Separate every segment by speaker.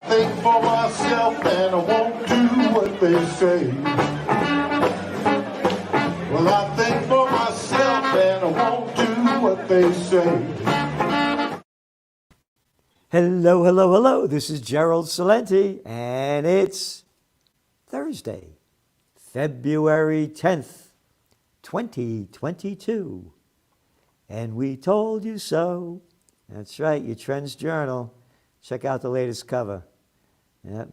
Speaker 1: Think for myself and I won't do what they say. Well, I think for myself and I won't do what they say.
Speaker 2: Hello, hello, hello. This is Gerald Salenti, and it's Thursday, February 10th, 2022. And we told you so. That's right, your Trends Journal. Check out the latest cover. Yep.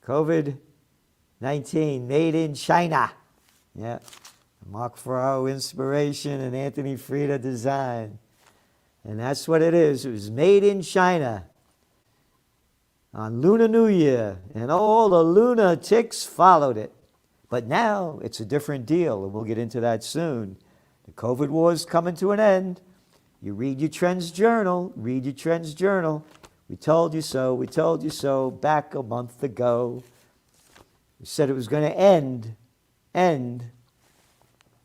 Speaker 2: COVID-19 made in China. Yep. Mark Farrow inspiration and Anthony Frieda design. And that's what it is. It was made in China on Lunar New Year. And all the lunatics followed it. But now it's a different deal, and we'll get into that soon. The COVID war is coming to an end. You read your Trends Journal. Read your Trends Journal. We told you so. We told you so back a month ago. We said it was going to end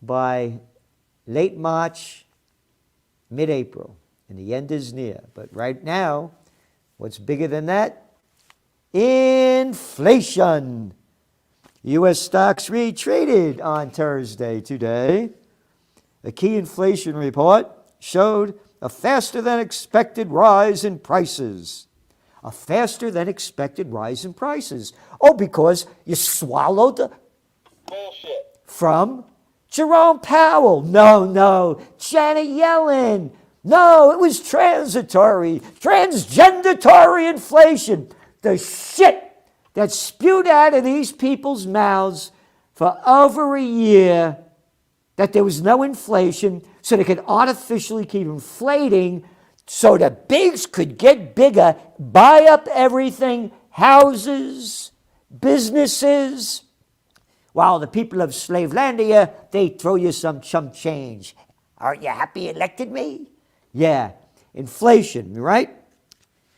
Speaker 2: by late March, mid-April. And the end is near. But right now, what's bigger than that? Inflation. U.S. stocks retreated on Thursday today. A key inflation report showed a faster than expected rise in prices. A faster than expected rise in prices. Oh, because you swallowed the bullshit from Jerome Powell. No, Janet Yellen. No, it was transitory, transgendatory inflation. The shit that spewed out of these people's mouths for over a year that there was no inflation, so they could artificially keep inflating so the bigs could get bigger, buy up everything, houses, businesses, while the people of Slavelandia, they throw you some chump change. Aren't you happy you elected me? Yeah, inflation, right?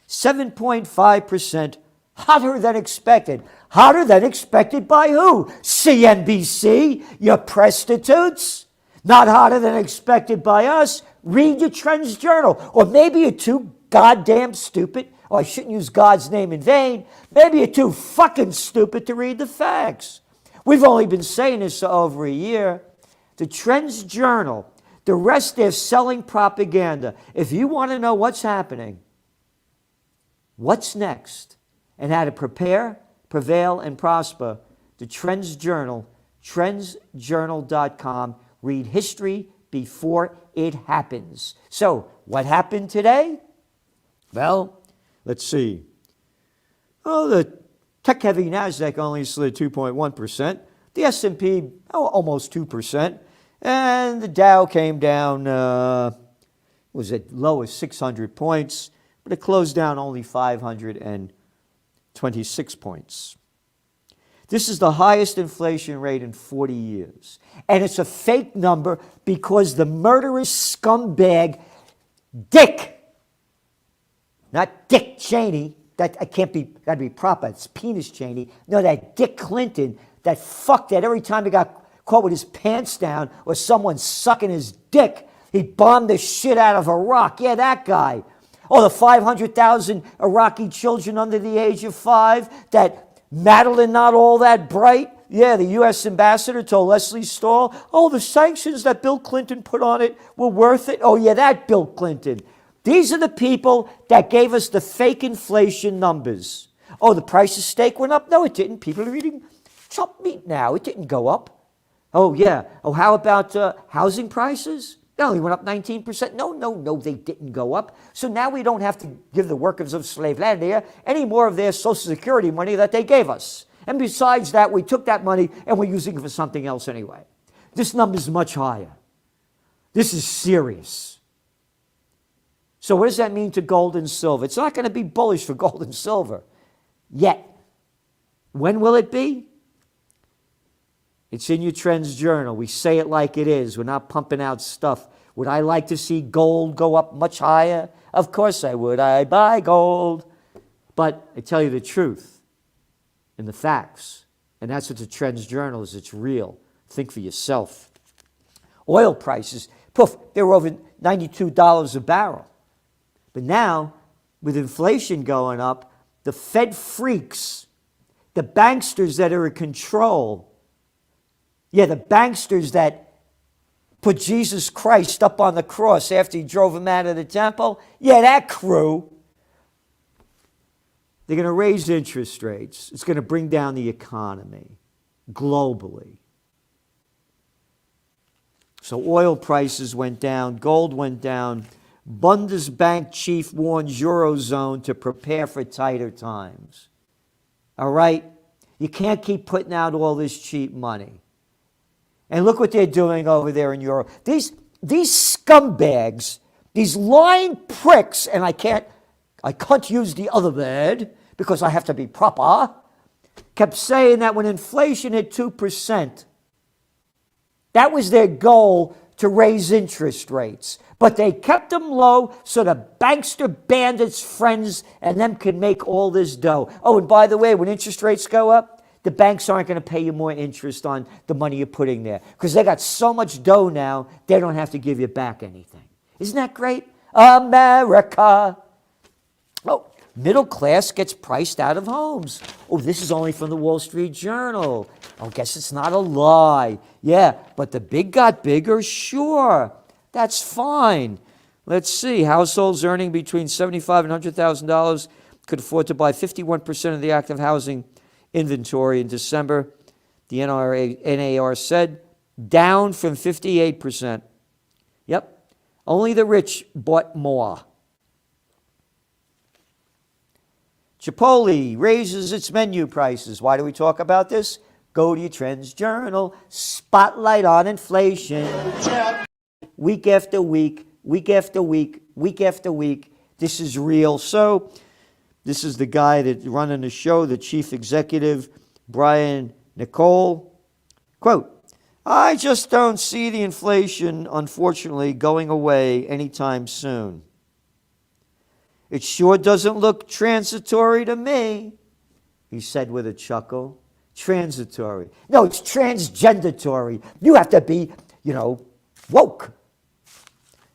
Speaker 2: 7.5%, hotter than expected. Hotter than expected by who? CNBC, you prostitutes? Not hotter than expected by us. Read your Trends Journal. Or maybe you're too goddamn stupid, or I shouldn't use God's name in vain. Maybe you're too fucking stupid to read the facts. We've only been saying this for over a year. The Trends Journal, the rest they're selling propaganda. If you want to know what's happening, what's next, and how to prepare, prevail, and prosper, the Trends Journal, trendsjournal.com. Read history before it happens. So, what happened today? Well, let's see. Oh, the tech-heavy NASDAQ only slid 2.1%. The S&P, almost 2%. And the Dow came down, was at low as 600 points, but it closed down only 526 points. This is the highest inflation rate in 40 years. And it's a fake number because the murderous scumbag Dick, not Dick Cheney, that I can't be, gotta be proper, it's Penis Cheney. No, that Dick Clinton, that fuck that every time he got caught with his pants down or someone sucking his dick, he bombed the shit out of Iraq. Yeah, that guy. Oh, the 500,000 Iraqi children under the age of 5, that Madeline not all that bright. Yeah, the U.S. ambassador told Leslie Stahl, oh, the sanctions that Bill Clinton put on it were worth it. Oh, yeah, that Bill Clinton. These are the people that gave us the fake inflation numbers. Oh, the price of steak went up? No, it didn't. People are eating chopped meat now. It didn't go up. Oh, yeah. Oh, how about housing prices? They only went up 19%. No, they didn't go up. So now we don't have to give the workers of Slavelandia any more of their Social Security money that they gave us. And besides that, we took that money and we're using it for something else anyway. This number is much higher. This is serious. So what does that mean to gold and silver? It's not going to be bullish for gold and silver yet. When will it be? It's in your Trends Journal. We say it like it is. We're not pumping out stuff. Would I like to see gold go up much higher? Of course I would. I buy gold. But I tell you the truth and the facts. And that's what the Trends Journal is. It's real. Think for yourself. Oil prices, poof, they were over $92 a barrel. But now, with inflation going up, the Fed freaks, the banksters that are in control, the banksters that put Jesus Christ up on the cross after he drove him out of the temple, that crew, they're going to raise interest rates. It's going to bring down the economy globally. So oil prices went down, gold went down. Bundesbank chief warns Eurozone to prepare for tighter times. All right? You can't keep putting out all this cheap money. And look what they're doing over there in Europe. These scumbags, these lying pricks, and I can't use the other word because I have to be proper, kept saying that when inflation hit 2%, that was their goal, to raise interest rates. But they kept them low so the bankster bandits' friends and them could make all this dough. Oh, and by the way, when interest rates go up, the banks aren't going to pay you more interest on the money you're putting there because they got so much dough now, they don't have to give you back anything. Isn't that great? America. Oh, middle class gets priced out of homes. Oh, this is only from the Wall Street Journal. Oh, guess it's not a lie. Yeah, but the big got bigger? Sure. That's fine. Let's see. Households earning between $75,000 and $100,000 could afford to buy 51% of the active housing inventory in December, the NAR said, down from 58%. Yep. Only the rich bought more. Chipotle raises its menu prices. Why do we talk about this? Go to your Trends Journal. Spotlight on inflation. Week after week, week after week, week after week. This is real. So this is the guy that's running the show, the chief executive, Brian Nicole. Quote, I just don't see the inflation, unfortunately, going away anytime soon. It sure doesn't look transitory to me, he said with a chuckle. Transitory. No, it's transgendatory. You have to be, woke.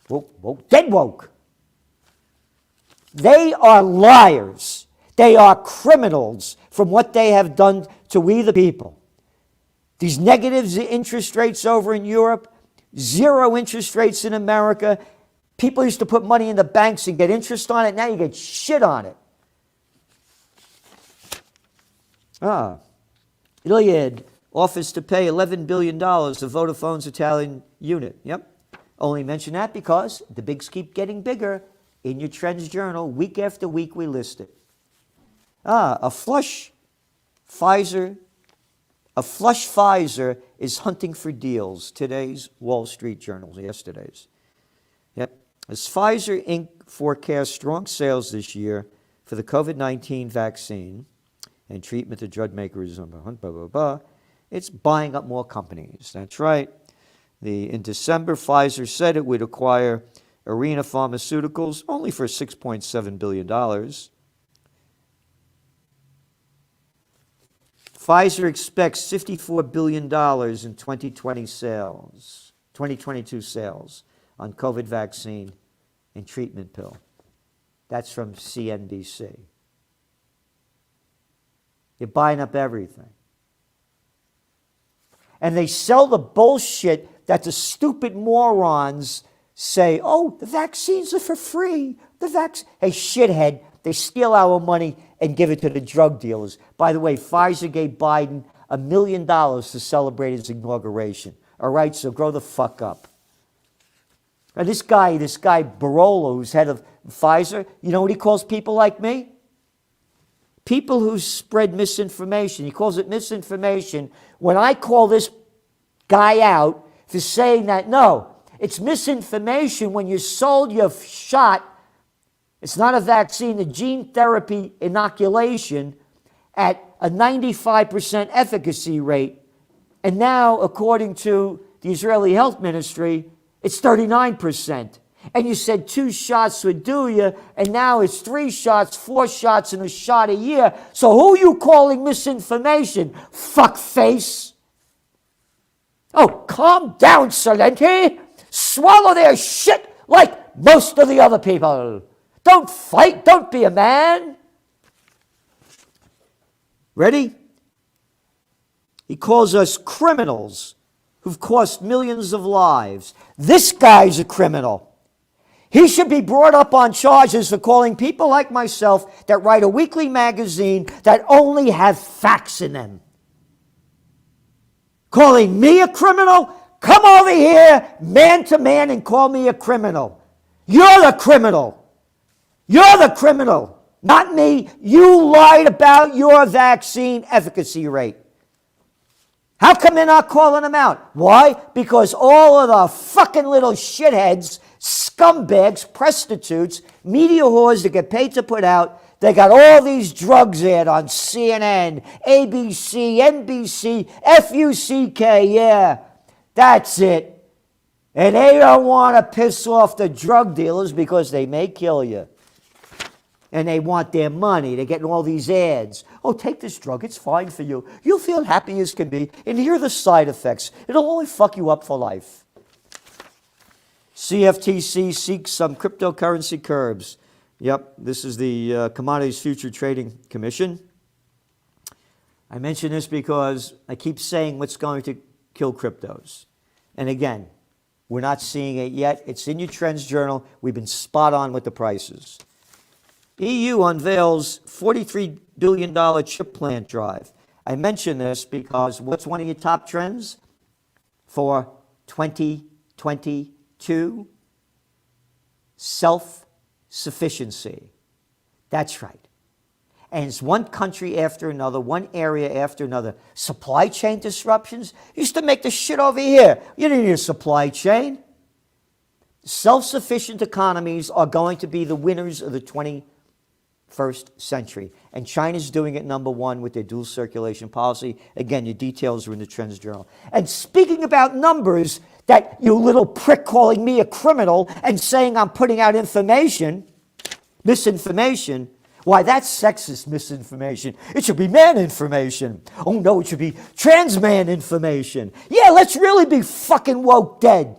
Speaker 2: Woke, dead woke. They are liars. They are criminals from what they have done to we the people. These negative interest rates over in Europe, zero interest rates in America. People used to put money in the banks and get interest on it. Now you get shit on it. Iliad offers to pay $11 billion to Vodafone's Italian unit. Yep. Only mention that because the bigs keep getting bigger. In your Trends Journal, week after week, we list it. A flush Pfizer is hunting for deals. Today's Wall Street Journal, yesterday's. Yep. As Pfizer Inc. forecasts strong sales this year for the COVID-19 vaccine and treatment, the drug maker is it's buying up more companies. That's right. In December, Pfizer said it would acquire Arena Pharmaceuticals only for $6.7 billion. Pfizer expects $54 billion in 2022 sales on COVID vaccine and treatment pill. That's from CNBC. You're buying up everything. And they sell the bullshit that the stupid morons say, oh, the vaccines are for free. Hey, shithead, they steal our money and give it to the drug dealers. By the way, Pfizer gave Biden $1 million to celebrate his inauguration. All right, so grow the fuck up. Now, this guy Barolo, who's head of Pfizer, you know what he calls people like me? People who spread misinformation. He calls it misinformation. When I call this guy out for saying that, no, it's misinformation when you sold your shot, it's not a vaccine, the gene therapy inoculation at a 95% efficacy rate. And now, according to the Israeli Health Ministry, it's 39%. And you said 2 shots would do you, and now it's 3 shots, 4 shots, and a shot a year. So who are you calling misinformation, fuckface? Oh, calm down, Salenti. Swallow their shit like most of the other people. Don't fight. Don't be a man. Ready? He calls us criminals who've cost millions of lives. This guy's a criminal. He should be brought up on charges for calling people like myself that write a weekly magazine that only have facts in them. Calling me a criminal? Come over here, man to man, and call me a criminal. You're the criminal. You're the criminal, not me. You lied about your vaccine efficacy rate. How come they're not calling them out? Why? Because all of the fucking little shitheads, scumbags, prostitutes, media whores that get paid to put out, they got all these drugs aired on CNN, ABC, NBC, FUCK, yeah, that's it. And they don't want to piss off the drug dealers because they may kill you. And they want their money. They're getting all these ads. Oh, take this drug. It's fine for you. You'll feel happy as can be. And here are the side effects. It'll only fuck you up for life. CFTC seeks some cryptocurrency curbs. Yep, this is the Commodities Future Trading Commission. I mention this because I keep saying what's going to kill cryptos. And again, we're not seeing it yet. It's in your Trends Journal. We've been spot on with the prices. EU unveils $43 billion chip plant drive. I mention this because what's one of your top trends for 2022? Self-sufficiency. That's right. And it's one country after another, one area after another. Supply chain disruptions? Used to make the shit over here. You didn't need a supply chain. Self-sufficient economies are going to be the winners of the 21st century. And China's doing it number one with their dual circulation policy. Again, your details are in the Trends Journal. And speaking about numbers, that you little prick calling me a criminal and saying I'm putting out information, misinformation, why, that's sexist misinformation. It should be man information. Oh no, it should be trans man information. Yeah, let's really be fucking woke dead.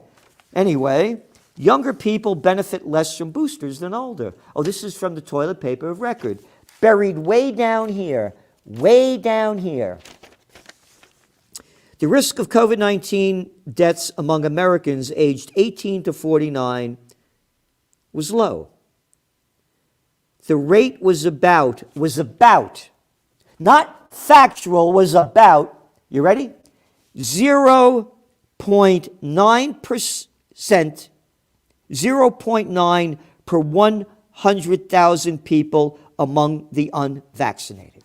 Speaker 2: Anyway, younger people benefit less from boosters than older. Oh, this is from the toilet paper of record. Buried way down here. Way down here. The risk of COVID-19 deaths among Americans aged 18 to 49 was low. The rate was about, not factual, was about, you ready? 0.9%, 0.9 per 100,000 people among the unvaccinated.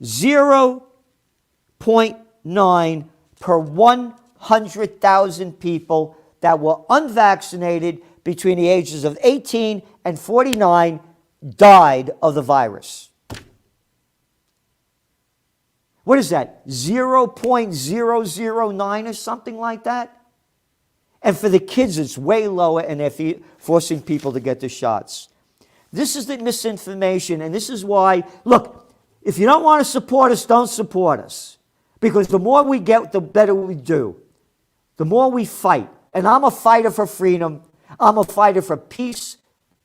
Speaker 2: 0.9 per 100,000 people that were unvaccinated between the ages of 18 and 49 died of the virus. What is that? 0.009 or something like that? And for the kids, it's way lower, and they're forcing people to get the shots. This is the misinformation, and this is why, look, if you don't want to support us, don't support us. Because the more we get, the better we do. The more we fight. And I'm a fighter for freedom. I'm a fighter for peace,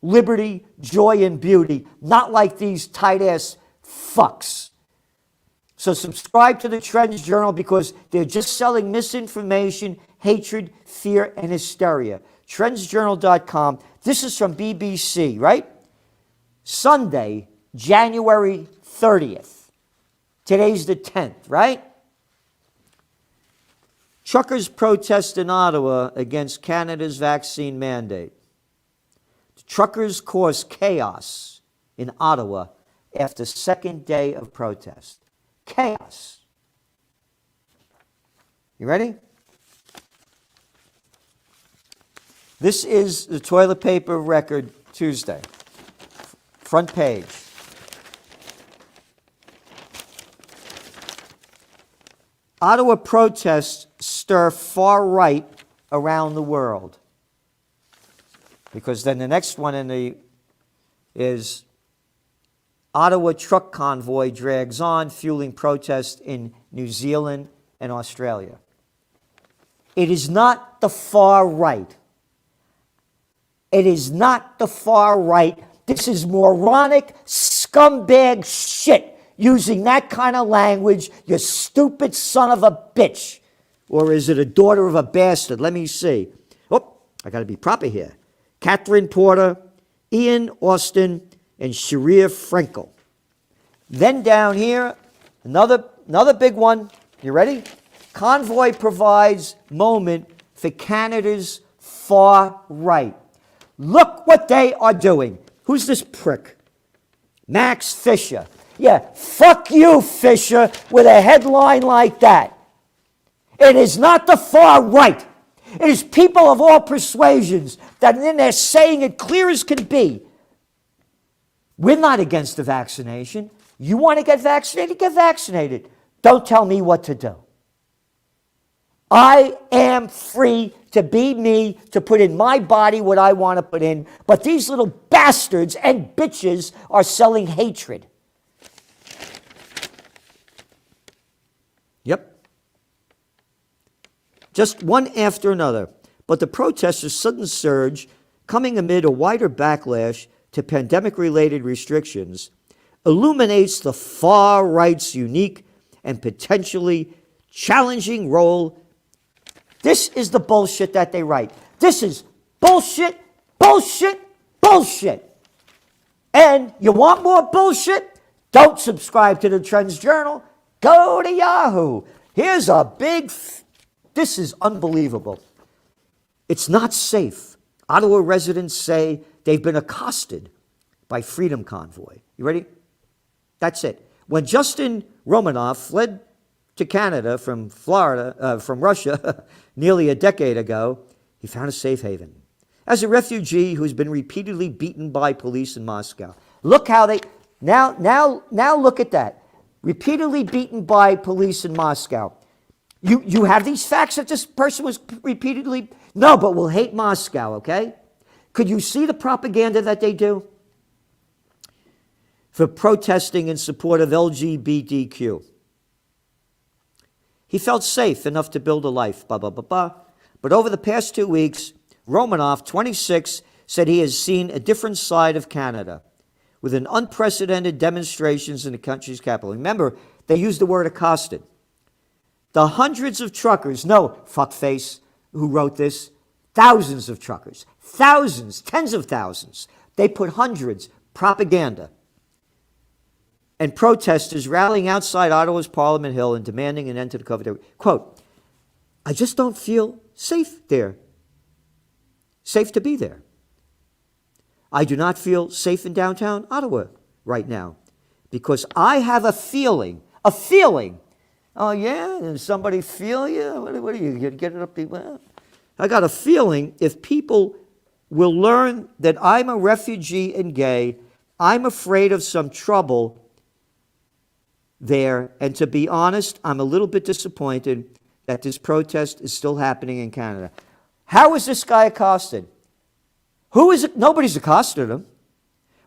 Speaker 2: liberty, joy, and beauty. Not like these tight-ass fucks. So subscribe to the Trends Journal because they're just selling misinformation, hatred, fear, and hysteria. TrendsJournal.com. This is from BBC, right? Sunday, January 30th. Today's the 10th, right? Truckers protest in Ottawa against Canada's vaccine mandate. The truckers caused chaos in Ottawa after second day of protest. Chaos. You ready? This is the toilet paper record Tuesday. Front page. Ottawa protests stir far right around the world. Because then the next one is Ottawa truck convoy drags on, fueling protests in New Zealand and Australia. It is not the far right. It is not the far right. This is moronic, scumbag shit. using that kind of language, you stupid son of a bitch? Or is it a daughter of a bastard? Let me see. Oh, I got to be proper here. Catherine Porter, Ian Austin, and Sharia Frankel. Then down here, another big one. You ready? Convoy provides moment for Canada's far right. Look what they are doing. Who's this prick? Max Fisher. Yeah, fuck you, Fisher, with a headline like that. It is not the far right. It is people of all persuasions that then they're saying it clear as can be. We're not against the vaccination. You want to get vaccinated? Get vaccinated. Don't tell me what to do. I am free to be me, to put in my body what I want to put in. But these little bastards and bitches are selling hatred. Yep. Just one after another. But the protesters' sudden surge, coming amid a wider backlash to pandemic-related restrictions, illuminates the far right's unique and potentially challenging role. This is the bullshit that they write. This is bullshit, bullshit, bullshit. And you want more bullshit? Don't subscribe to the Trends Journal. Go to Yahoo. Here's a big... This is unbelievable. It's not safe. Ottawa residents say they've been accosted by Freedom Convoy. You ready? That's it. When Justin Romanoff fled to Canada from Russia nearly a decade ago, he found a safe haven. As a refugee who's been repeatedly beaten by police in Moscow. Look how they... Now look at that. Repeatedly beaten by police in Moscow. You have these facts that this person was repeatedly... No, but we'll hate Moscow, okay? Could you see the propaganda that they do? For protesting in support of LGBTQ. He felt safe enough to build a life, blah, blah, blah, blah. But over the past 2 weeks, Romanoff, 26, said he has seen a different side of Canada with an unprecedented demonstrations in the country's capital. Remember, they used the word accosted. The hundreds of truckers, no, fuckface, who wrote this, thousands of truckers, thousands, tens of thousands. They put hundreds, propaganda. And protesters rallying outside Ottawa's Parliament Hill and demanding an end to the COVID. Quote, I just don't feel safe there. Safe to be there. I do not feel safe in downtown Ottawa right now because I have a feeling. Oh, yeah? Did somebody feel you? What are you get it up to? Well, I got a feeling if people will learn that I'm a refugee and gay, I'm afraid of some trouble there. And to be honest, I'm a little bit disappointed that this protest is still happening in Canada. How is this guy accosted? Who is it? Nobody's accosted him.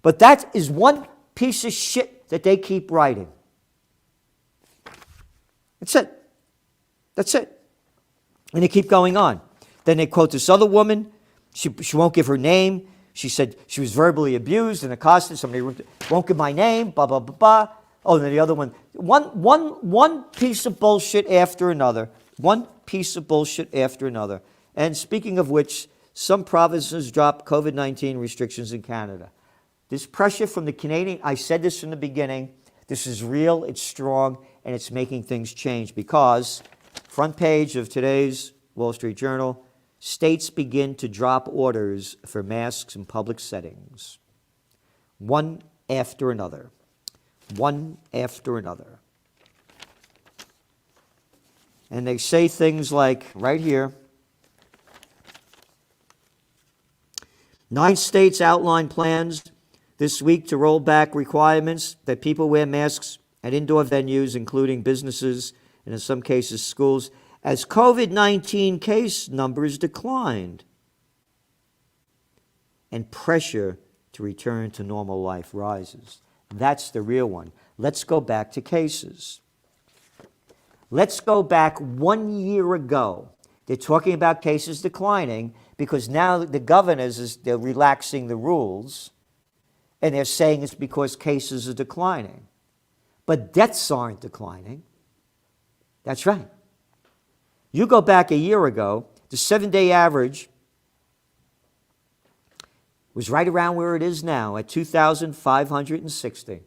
Speaker 2: But that is one piece of shit that they keep writing. That's it. That's it. And they keep going on. Then they quote this other woman. She won't give her name. She said she was verbally abused and accosted. Somebody won't give my name, blah, blah, blah, blah. Oh, and then the other one. One piece of bullshit after another. One piece of bullshit after another. And speaking of which, some provinces dropped COVID-19 restrictions in Canada. This pressure from the Canadian, I said this from the beginning, this is real, it's strong, and it's making things change because, front page of today's Wall Street Journal, states begin to drop orders for masks in public settings. One after another. One after another. And they say things like, right here, 9 states outline plans this week to roll back requirements that people wear masks at indoor venues, including businesses and in some cases schools, as COVID-19 case numbers declined and pressure to return to normal life rises. That's the real one. Let's go back to cases. Let's go back 1 year ago. They're talking about cases declining because now the governors, they're relaxing the rules, and they're saying it's because cases are declining. but deaths aren't declining. That's right. You go back a year ago, the 7-day average was right around where it is now at 2,560.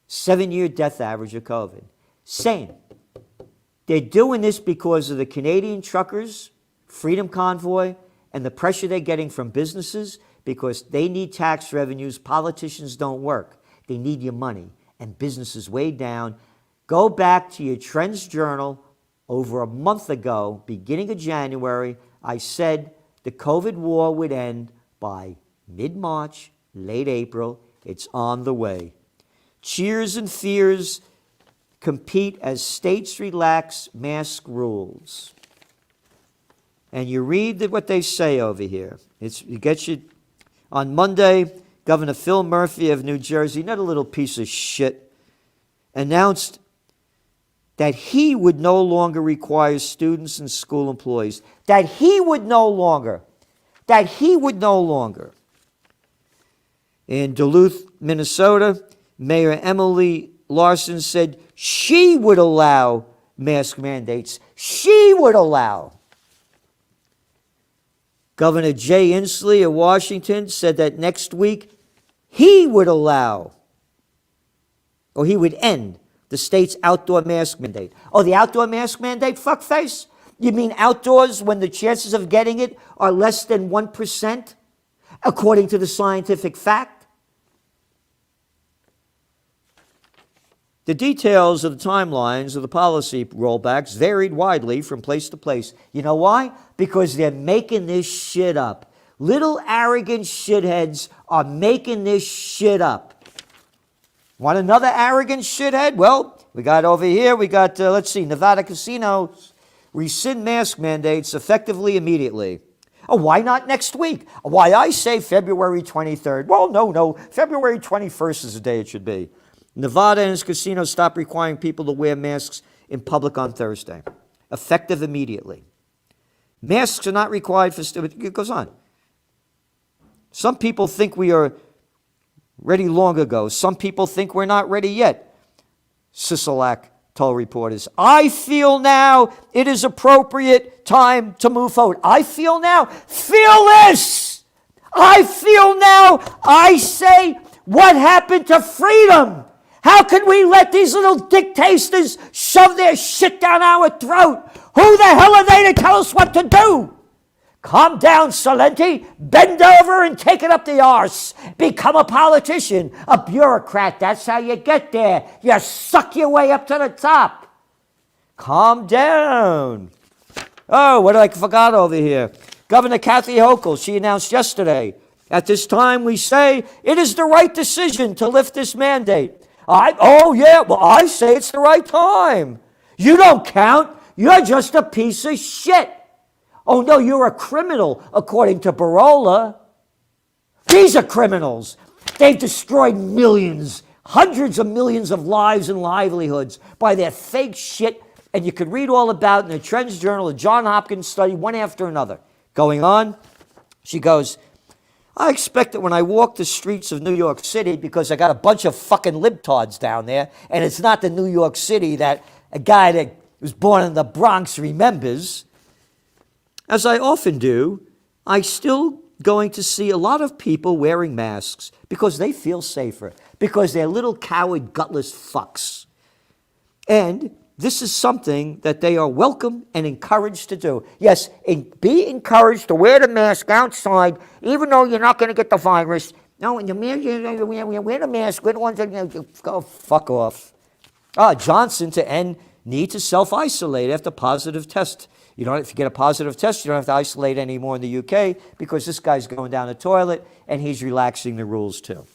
Speaker 2: 7-year death average of COVID. Same. They're doing this because of the Canadian truckers, Freedom Convoy, and the pressure they're getting from businesses because they need tax revenues. Politicians don't work. They need your money. And business is way down. Go back to your Trends Journal. Over a month ago, beginning of January, I said the COVID war would end by mid-March, late April. It's on the way. Cheers and fears compete as states relax mask rules. And you read what they say over here. It gets you. On Monday, Governor Phil Murphy of New Jersey, not a little piece of shit, announced that he would no longer require students and school employees. That he would no longer. In Duluth, Minnesota, Mayor Emily Larson said she would allow mask mandates. She would allow. Governor Jay Inslee of Washington said that next week he would allow, or he would end, the state's outdoor mask mandate. Oh, the outdoor mask mandate, fuckface? You mean outdoors when the chances of getting it are less than 1%, according to the scientific fact? The details of the timelines of the policy rollbacks varied widely from place to place. You know why? Because they're making this shit up. Little arrogant shitheads are making this shit up. Want another arrogant shithead? Well, we got over here, let's see, Nevada casinos rescind mask mandates effectively immediately. Oh, why not next week? Why, I say February 23rd. Well, no, February 21st is the day it should be. Nevada and its casinos stop requiring people to wear masks in public on Thursday. Effective immediately. Masks are not required for, it goes on. Some people think we are ready long ago. Some people think we're not ready yet. Sisolak told reporters, I feel now it is appropriate time to move forward. I feel now. Feel this. I feel now. I say, what happened to freedom? How can we let these little dictators shove their shit down our throat? Who the hell are they to tell us what to do? Calm down, Salenti. Bend over and take it up the arse. Become a politician, a bureaucrat. That's how you get there. You suck your way up to the top. Calm down. Oh, what did I forgot over here? Governor Kathy Hochul, she announced yesterday, at this time we say it is the right decision to lift this mandate. I say it's the right time. You don't count. You're just a piece of shit. Oh, no, you're a criminal, according to Barola. These are criminals. They've destroyed millions, hundreds of millions of lives and livelihoods by their fake shit, and you could read all about it in the Trends Journal, a John Hopkins study, one after another. Going on, she goes, I expect that when I walk the streets of New York City, because I got a bunch of fucking libtards down there, and it's not the New York City that a guy that was born in the Bronx remembers, as I often do, I still going to see a lot of people wearing masks because they feel safer, because they're little coward, gutless fucks. And this is something that they are welcome and encouraged to do. Yes, be encouraged to wear the mask outside, even though you're not going to get the virus. No, when you wear the mask, we're the ones that go fuck off. Johnson to end need to self-isolate after positive test. If you get a positive test, you don't have to isolate anymore in the UK because this guy's going down the toilet and he's relaxing the rules too.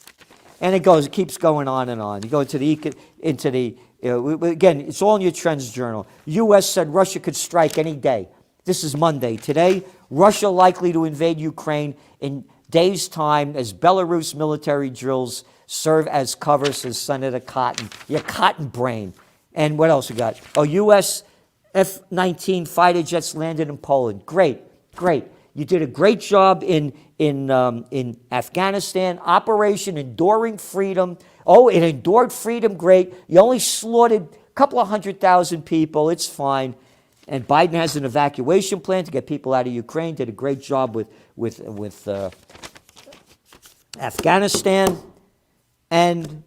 Speaker 2: And it keeps going on and on. You go again, it's all in your Trends Journal. U.S. said Russia could strike any day. This is Monday. Today, Russia likely to invade Ukraine in days' time as Belarus military drills serve as cover, says Senator Cotton. Your cotton brain. And what else we got? Oh, U.S. F-19 fighter jets landed in Poland. Great. You did a great job in Afghanistan, Operation Enduring Freedom. Oh, it endured freedom, great. You only slaughtered a couple of 100,000 people. It's fine. And Biden has an evacuation plan to get people out of Ukraine. Did a great job with Afghanistan. And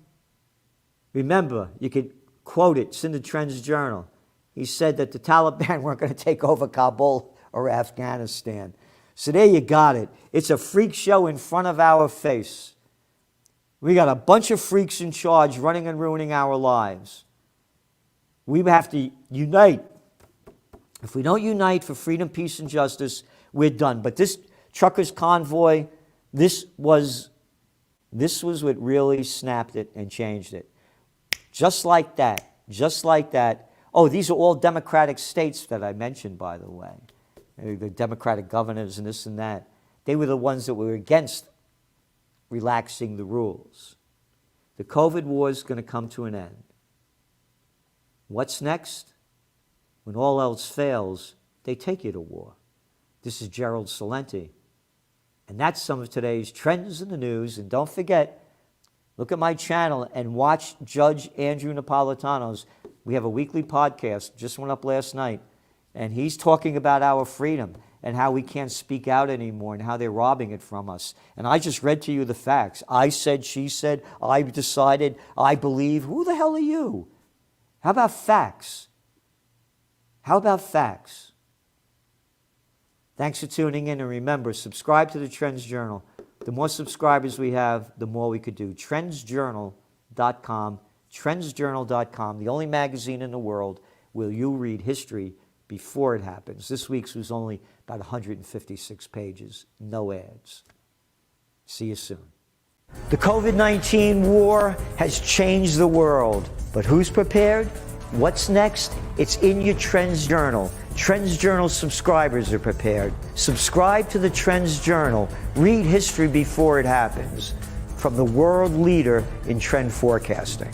Speaker 2: remember, you could quote it. It's in the Trends Journal. He said that the Taliban weren't going to take over Kabul or Afghanistan. So there you got it. It's a freak show in front of our face. We got a bunch of freaks in charge running and ruining our lives. We have to unite. If we don't unite for freedom, peace, and justice, we're done. But this truckers' convoy, this was what really snapped it and changed it. Just like that. Just like that. Oh, these are all Democratic states that I mentioned, by the way. The Democratic governors and this and that. They were the ones that were against relaxing the rules. The COVID war is going to come to an end. What's next? When all else fails, they take you to war. This is Gerald Celente. And that's some of today's trends in the news. And don't forget, look at my channel and watch Judge Andrew Napolitano's. We have a weekly podcast, just went up last night. And he's talking about our freedom and how we can't speak out anymore and how they're robbing it from us. And I just read to you the facts. I said, she said, I decided, I believe. Who the hell are you? How about facts? How about facts? Thanks for tuning in. And remember, subscribe to the Trends Journal. The more subscribers we have, the more we could do. Trendsjournal.com. Trendsjournal.com, the only magazine in the world where you read history before it happens. This week's was only about 156 pages, no ads. See you soon. The COVID-19 war has changed the world, but who's prepared? What's next? It's in your Trends Journal. Trends Journal subscribers are prepared. Subscribe to the Trends Journal. Read history before it happens. From the world leader in trend forecasting.